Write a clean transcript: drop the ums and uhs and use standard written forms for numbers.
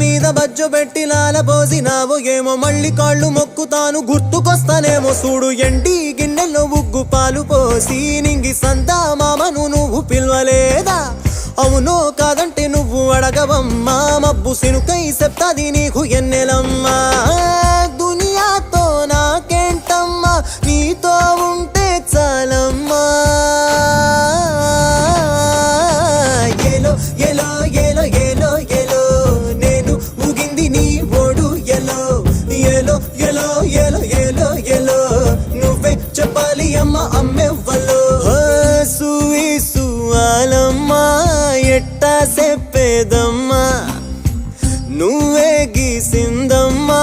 మీద బజ్జు పెట్టి లాల పోసినావు ఏమో మళ్ళీ కాళ్ళు మొక్కుతాను గుర్తుకొస్తానేమో చూడు ఎండి గిన్నెల్లో ఉగ్గు పాలు పోసి నింగి సంతా మామను నువ్వు పిలవలేదా అవునో కాదంటే నువ్వు అడగవమ్మా మబ్బు సినుకై చెప్తాది నీకు ఎన్నెలమ్మా దునియాతో నాకేంటమ్మా నీతో ఉంటే చాలమ్మా ఏలో ఏలో ఏలో ఏలో ఏలో నేను ఊగింది నీ ఓడు ఎలో ఏలో ఏలో ఏలో ఏలో ఏలో నువ్వే చెప్పాలి అమ్మ అమ్మెవ్వలో సువి సువాలమ్మా ఎట్టా చెప్పేదమ్మా నువ్వే గీసిందమ్మా